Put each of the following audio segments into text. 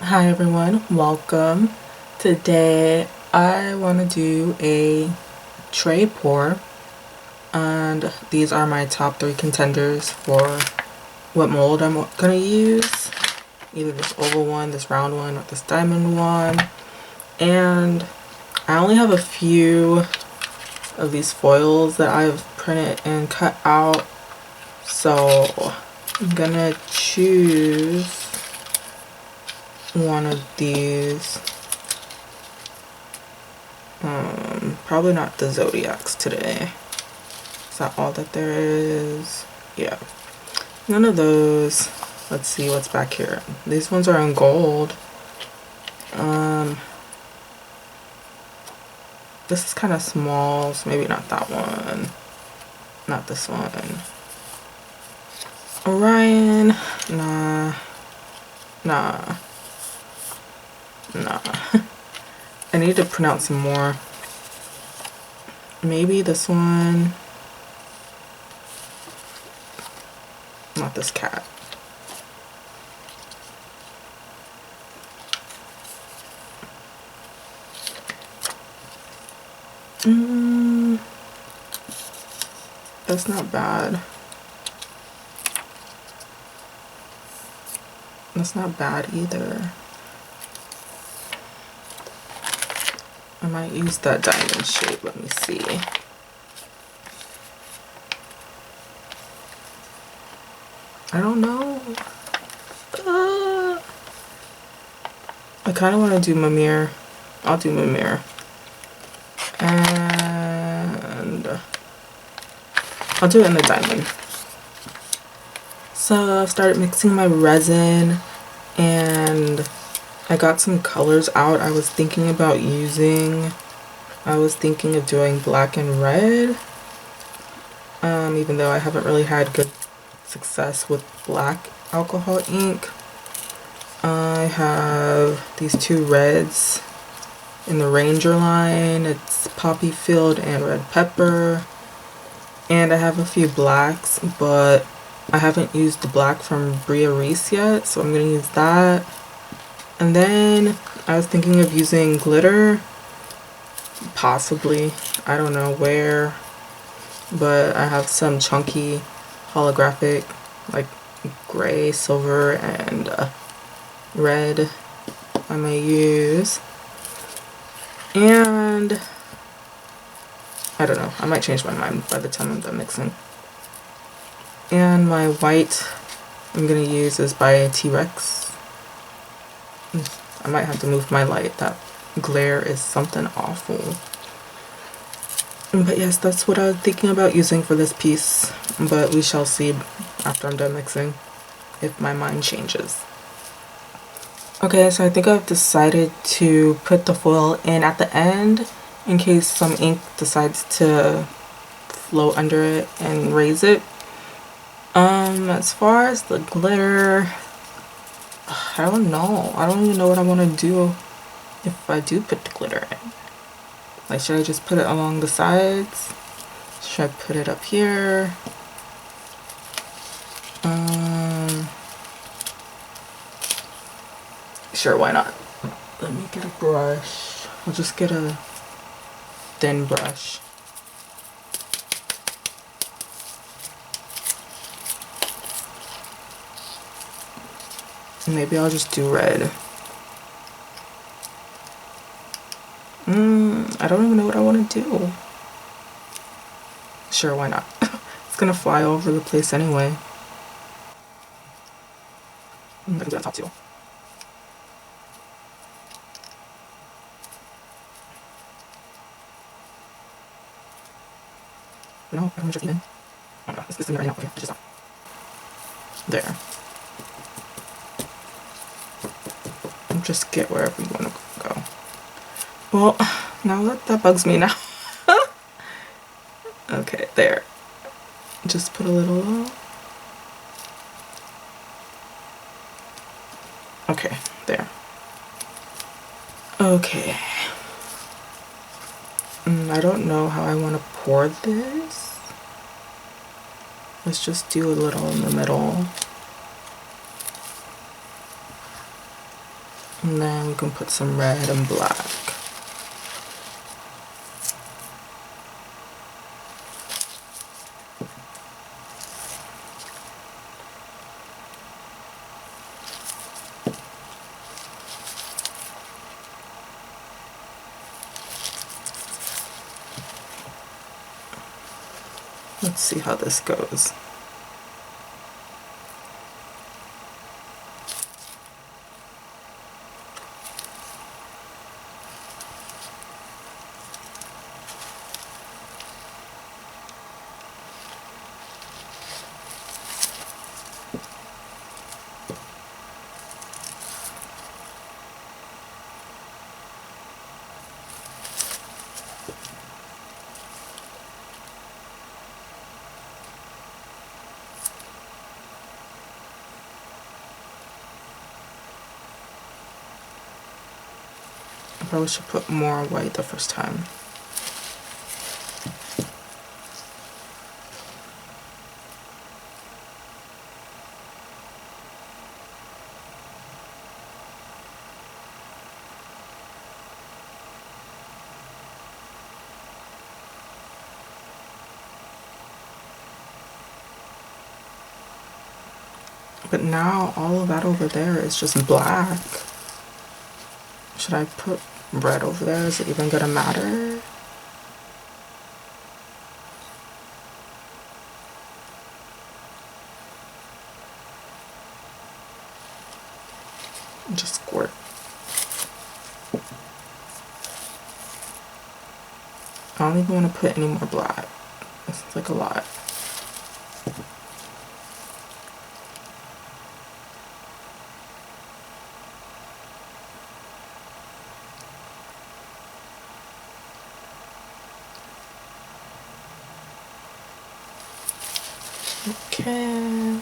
Hi everyone, welcome. Today I want to do a tray pour, and these are my top 3 contenders for what mold I'm gonna use. Either this oval one, this round one, or this diamond one. And I only have a few of these foils that I've printed and cut out, so I'm gonna choose one of these. Probably not the Zodiacs today. Is that all that there is? Yeah. None of those. Let's see what's back here. These ones are in gold. This is kind of small, so maybe not that one. Not this one. Orion. Nah. Nah. Nah. I need to print out some more. Maybe this one. Not this cat. That's not bad. That's not bad either. I might use that diamond shape. Let me see. I don't know. I kind of want to do Mimir. I'll do Mimir. And I'll do it in the diamond. So I've started mixing my resin, and I got some colors out. I was thinking of doing black and red, even though I haven't really had good success with black alcohol ink. I have these 2 reds in the Ranger line. It's Poppy Field and Red Pepper. And I have a few blacks, but I haven't used the black from Bria Reese yet, so I'm going to use that. And then I was thinking of using glitter, possibly. I don't know where, but I have some chunky holographic, like gray, silver, and red I may use. And I don't know, I might change my mind by the time I'm done mixing. And my white I'm gonna use is by T-Rex. I might have to move my light. That glare is something awful. But yes, that's what I was thinking about using for this piece. But we shall see after I'm done mixing if my mind changes. Okay, so I think I've decided to put the foil in at the end in case some ink decides to flow under it and raise it. As far as the glitter, I don't know. I don't even know what I want to do if I do put the glitter in. Like, should I just put it along the sides? Should I put it up here? Sure, why not? Let me get a brush. I'll just get a thin brush. Maybe I'll just do red. I don't even know what I want to do. Sure, why not? It's gonna fly all over the place anyway. I'm gonna do that top too. No, I'm just even. Oh no, it's me right now. Okay, just stop. There. Just get wherever you want to go. Well, now that bugs me now. Okay, there. Just put a little. Okay, there. Okay. I don't know how I want to pour this. Let's just do a little in the middle. And then we can put some red and black. Let's see how this goes. I probably should put more white the first time. But now all of that over there is just black. Should I put red over there? Is it even gonna matter? Just squirt. I don't even want to put any more black. This is like a lot. Okay.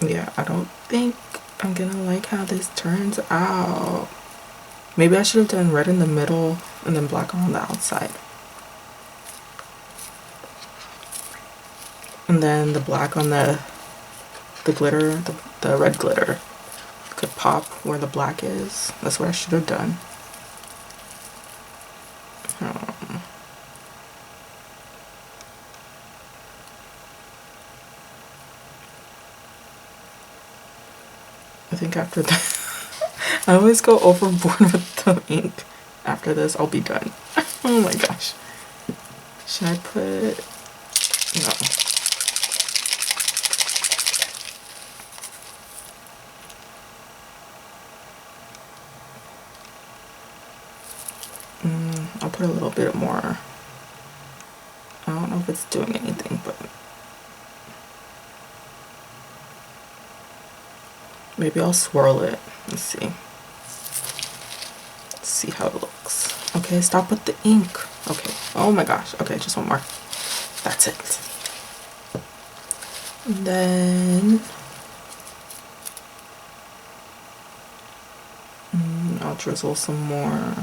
Yeah, I don't think I'm gonna like how this turns out. Maybe I should have done red in the middle and then black on the outside. And then the black on the glitter, the red glitter could pop where the black is. That's what I should have done. I think after that, I always go overboard with the ink. After this, I'll be done. Oh my gosh. Should I put... No. I'll put a little bit more. I don't know if it's doing anything, but maybe I'll swirl it. Let's see. Let's see how it looks. Okay, stop with the ink. Okay. Oh my gosh. Okay, just one more. That's it. And then I'll drizzle some more.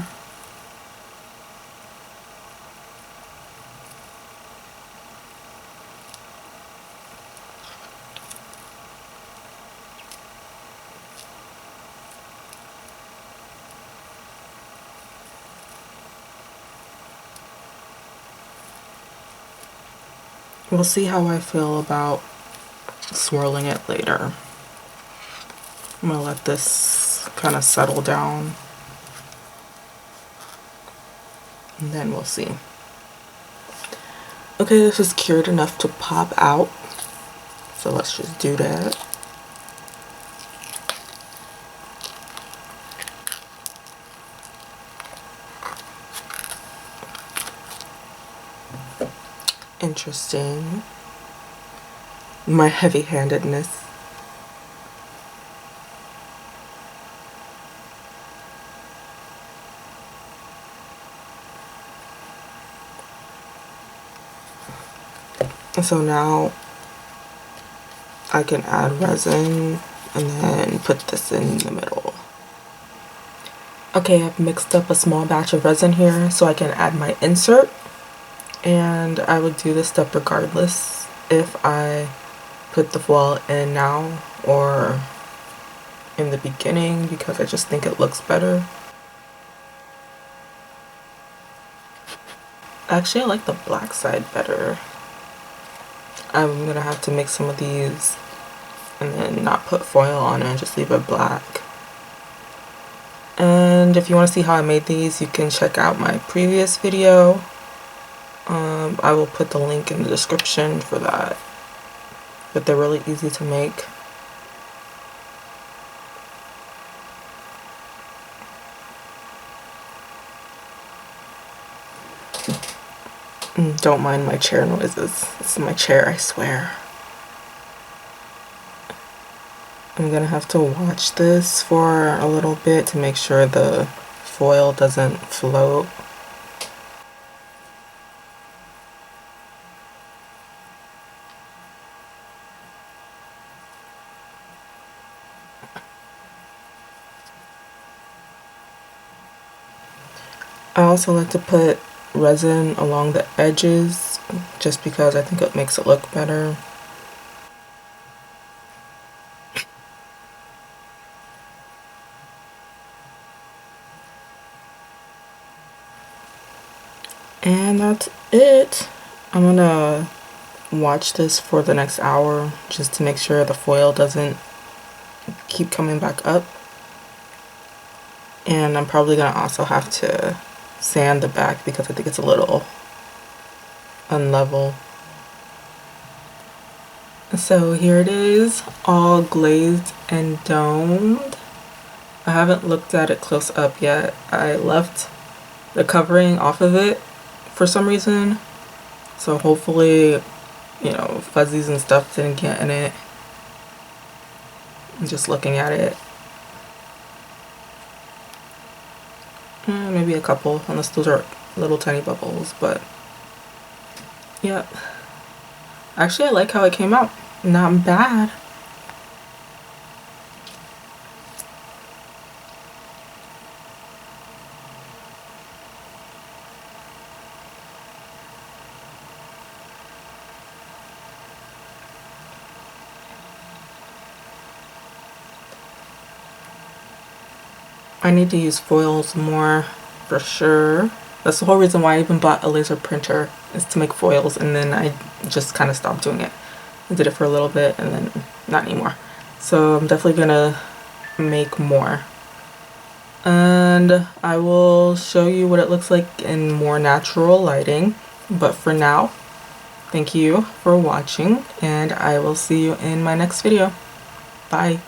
We'll see how I feel about swirling it later. I'm gonna let this kind of settle down, and then we'll see. Okay, this is cured enough to pop out, so let's just do that. Interesting. My heavy-handedness. So now I can add resin and then put this in the middle. Okay, I've mixed up a small batch of resin here so I can add my insert, and I would do this step regardless if I put the foil in now or in the beginning, because I just think it looks better. Actually, I like the black side better. I'm gonna have to make some of these and then not put foil on it and just leave it black. And if you want to see how I made these, you can check out my previous video. I will put the link in the description for that. But they're really easy to make. Don't mind my chair noises. This is my chair, I swear. I'm gonna have to watch this for a little bit to make sure the foil doesn't float. I also like to put resin along the edges just because I think it makes it look better. And that's it. I'm gonna watch this for the next hour just to make sure the foil doesn't keep coming back up. And I'm probably gonna also have to sand the back because I think it's a little unlevel. So here it is, all glazed and domed. I haven't looked at it close up yet. I left the covering off of it for some reason, so hopefully, you know, fuzzies and stuff didn't get in it. I'm just looking at it. Maybe a couple, unless those are little tiny bubbles, but yeah. Actually, I like how it came out. Not bad. I need to use foils more for sure. That's the whole reason why I even bought a laser printer, is to make foils, and then I just kind of stopped doing it. I did it for a little bit and then not anymore. So I'm definitely gonna make more. And I will show you what it looks like in more natural lighting. But for now, thank you for watching, and I will see you in my next video. Bye.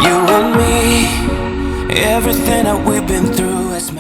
You and me, everything that we've been through has made